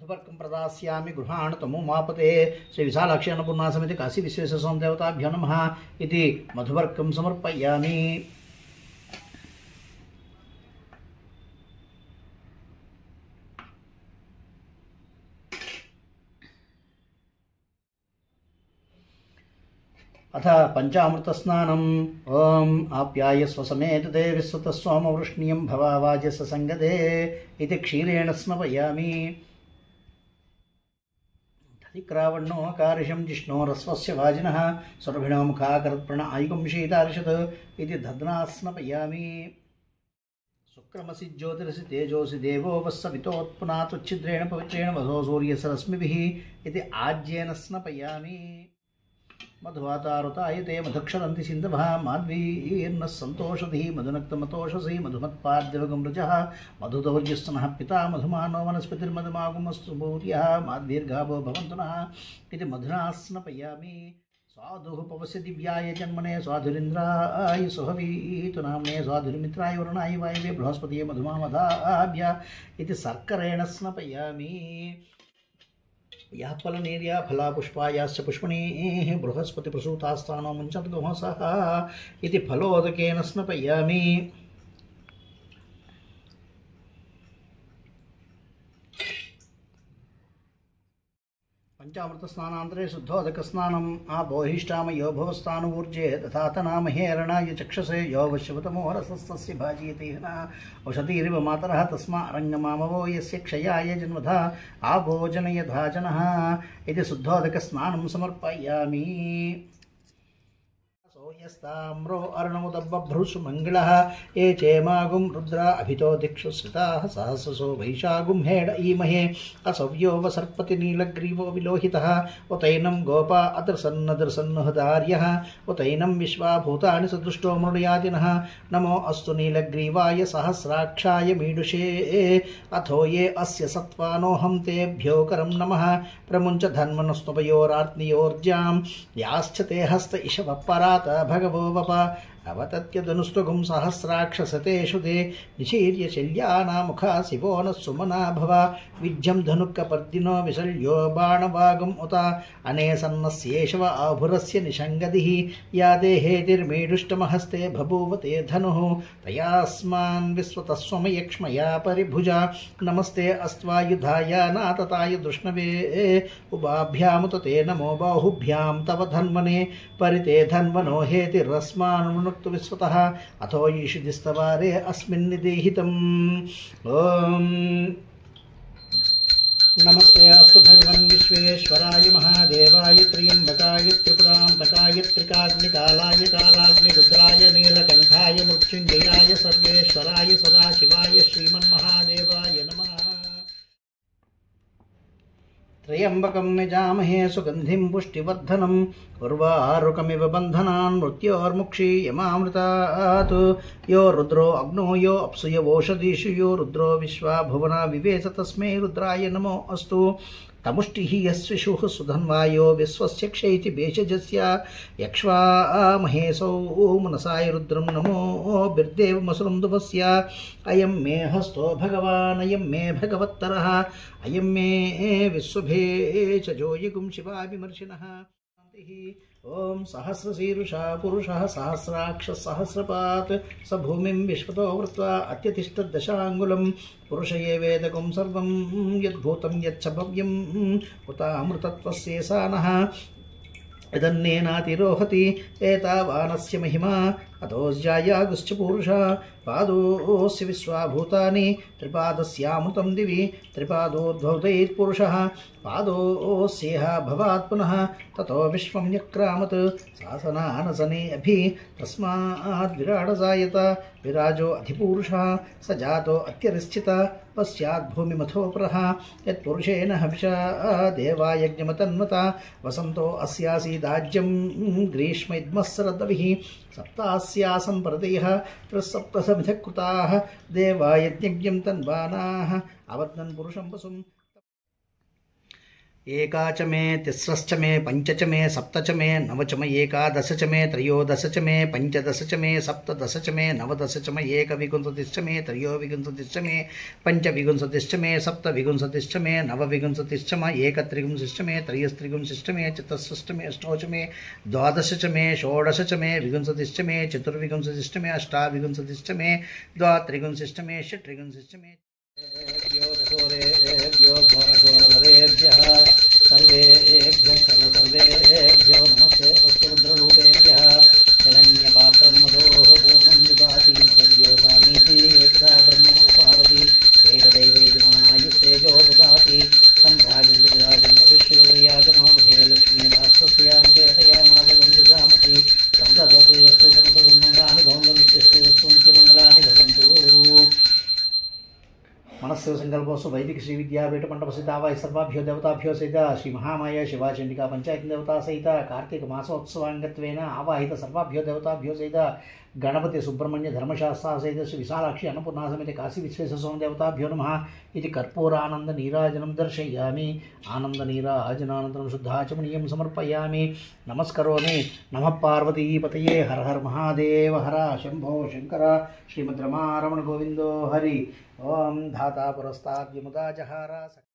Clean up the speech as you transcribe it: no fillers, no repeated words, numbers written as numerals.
मधुपर्कं प्रदास्यामि गृहाण तमोमापते श्री विशालाक्षी अन्नपूर्णा समिति काशी विश्वेश्वर देवताभ्यो नमः इति मधुपर्कं समर्पयामि। अथ पंचामृतस्नानम् ओम आप्यायस्व समेतते विश्वतः सोमवृष्णीयं भवावाजस संगते इति क्षीरेण स्नपयामि। दधिक्रावण्णो कारिशं जिष्णोरस्वस्य वाजिनः सर्विणो मुखाकरत्प्रण आयुगं शीतार्षत् इति दध्ना स्नपयामि। शुक्रमसि ज्योतिरसि तेजोसि देवो वस्सवितोत्पुनातुच्छिद्रेण पवित्रेण वसो सूर्यसरश्मिभिः इति आज्येन स्नपयामि। मधुवातारुतायते मधुक्षरन्ति सिन्धवः माध्वीर्नः सन्तोषधिः मधुनक्तमतोषसि मधुमत्पाद्यवगमृजः मधुदौर्यस्तनः पिता मधुमानो वनस्पतिर्मधुमागमस्तु भूर्यः माध्वीर्गावो भवन्तु नः इति मधुना स्नपयामि। स्वाधुः पवस्य दिव्याय जन्मने स्वाधुरिन्द्राय सुहवीतु नाम्ने स्वाधुर्मित्राय वरुणाय वायवे बृहस्पतिये मधुमामधाभ्य इति सर्करेण स्नपयामि। या फलनीर्या फला पुष्पायाश्च पुष्पणीः बृहस्पति प्रसूतास्तानो मुञ्चद्गुंहसः इति फलोदकेन स्नपयामि। पंचामृतस्नानान्तरे शुद्धोदकस्नानम् आबोहिष्टामयो भवस्तानुवूर्जे दधातनामहे अरणाय चक्षसे यो वश्यवतमो रसस्तस्य भाजीयतेन औषधीरिव मातरः तस्मा अरङ्गमामवो यस्य क्षयाय जन्मधा आभोजनयधा जनः इति शुद्धोदकस्नानं समर्पयामि। यस्ताम्रो अर्णमुदब्बभ्रुषु मङ्गलः ये चेमागुं रुद्रा अभितो दिक्षु श्रिताः सहस्रसो वैशागुं हेड ईमहे असव्यो वसर्पति नीलग्रीवो विलोहितः उतैनं गोपा अदृसन्नदृसन्नुहदार्यः उतैनं विश्वाभूतानि सदृष्टो मृडयातिनः नमो अस्तु नीलग्रीवाय सहस्राक्षाय मीडुषे अथो ये अस्य सत्त्वानोऽहं तेभ्यो करं नमः प्रमुञ्च धन्वनस्तुपयोरार्त्नियोर्जां याश्च ते हस्त इषवपरात भगवो वप अवतत्यदनुस्तुगुं सहस्राक्षसतेषु ते निशीर्य शल्यानामुखा शिवो नः सुमना भव विज्जं धनुक्कपर्दिनो विशल्यो बाणवागुम् उत अनेसन्नस्येषव आभुरस्य निषङ्गदिः या ते हेतिर्मीडुष्टमहस्ते बभूव ते धनुः तयास्मान् विश्वतस्वमयक्ष्मया परिभुजा नमस्ते अस्त्वायुधाय नातताय दुष्णवे उभाभ्यामुत ते नमो बाहुभ्यां तव धन्वने परिते धन्वनो हेतिरस्मान् विश्वतः अथो ईषिदिस्तवारे अस्मिन्निदेहितम् ओम नमस्ते अस्तु भगवन् विश्वेश्वराय महादेवाय त्र्यम्बकाय त्रिपुरान्तकाय त्रिकाग्निकालाय कालाग्निरुद्राय नीलकण्ठाय मृत्युञ्जयाय सर्वेश्वराय सदाशिवाय श्रीमन्महादेवाय नमः। त्र्यम्बकं यजामहे सुगन्धिं पुष्टिवर्धनं उर्वारुकमिव बन्धनान् मृत्योर्मुक्षीयमामृतात् यो रुद्रो अग्नो यो अप्सु यवोषधीषु यो रुद्रो विश्वा भुवना विवेश तस्मै रुद्राय नमो अस्तु। तमुष्टिः यस्विषुः सुधन्वायो विश्वस्य क्षयति भेषजस्य यक्ष्वा महेशौ मनसाय रुद्रं नमो बिर्देवमसुरं दुवस्य अयं मे हस्तो भगवान् अयं मे भगवत्तरः अयं मे विश्वभे च जोयिगुं शिवाभिमर्शिनः। ओम सहस्रशीर्षा पुरुषः सहस्राक्ष सहस्रपात् स भूमिं विश्वतो वृत्वा अत्यतिष्ठद्दशाङ्गुलं पुरुष ये वेदकं सर्वं यद्भूतं यच्च भव्यं उतामृतत्वस्येषानः यदन्नेनातिरोहति एतावानस्य महिमा अतोऽस्यायागुश्च पुरुषः पादोऽस्य विश्वाभूतानि त्रिपादस्यामृतं दिवि त्रिपादोर्ध्वौतैर्पुरुषः पादोऽस्येह भवात् पुनः ततो विश्वं यक्रामत् शासनानसने अभि तस्माद् विराडजायत विराजो अधिपुरुषः स जातो अत्यरिश्चित पश्चात् भूमिमथोपरः यत्पुरुषेण हविषा देवायज्ञमतन्वता वसन्तो अस्यासीदाज्यं ग्रीष्म इद्मस्सरदविः सप्तास्यासं परतयः त्रिसप्तसमिधः कृताः देवायज्ञं तन्वानाः अवदन् पुरुषं वसुम्। एकाच मे तिस्रश्च मे पञ्चच मे सप्तच मे नवच मे एकादश च मे त्रयोदश च मे पञ्चदश च मे सप्तदश च मे नवदश च मे एकविंशतिश्च मे त्रयोविंशतिश्च मे पञ्चविंशतिश्च मे सप्तविंशतिश्च मे नवविंशतिश्च मे एकत्रिंशतिश्च मे त्रयस्त्रिंशतिश्च मे चतुष्षष्ठ मे अष्टोच मे द्वादश च मे षोडश च मे विंशतिश्च मे चतुर्विंशतिश्च मे अष्टाविंशतिश्च मे द्वात्रिंशतिश्च मे षट्त्रिंशतिश्च मे सर्वेभ्यः सर्वेभ्यो नमस्ते अस्तु रुद्ररूपेभ्यः हिरण्यपात्रं मधोः पूर्णं ददाति भव्यो सामीति एकदा ब्रह्मणो पार्वती एकदैवैजमानायुस्तेजो ददाति तं राजन् विश्वयाजनो महे लक्ष्मीदासस्यामुखेतयामागं ददामति तं ददतीरस्तु समसुमङ्गलानि भवन्तु नित्यमङ्गलानि भवन्तु। मनस्व संकल्पों वैदिक श्री विद्यापीठ मंडप सहित आवाय सर्वाभ्यो देवताभ्यो सहित श्री महामाया शिवाचंडिका पंचायत देवता सहित कार्तिक मासोत्सवांगत्वेन आवाहित सर्वाभ्यो देवताभ्यो सहित गणपति सुब्रह्मण्य धर्मशास्त्रा सहित श्री विशालाक्षी अन्नपूर्णा समेत काशी विश्वेश्वर स्वामी देवताभ्यो नमः इति कर्पूरानंद नीराजनं दर्शयामि। आनंद नीराजनानन्तरं शुद्धाचमनीयं समर्पयामि। नमस्करोमि। नमः पार्वतीपतये। हर हर महादेव। हर शंभो शंकर। श्रीमद् रमारमण गोविंदो हरि। ओम धाता पुरस्ताद् यमुदा जहारा।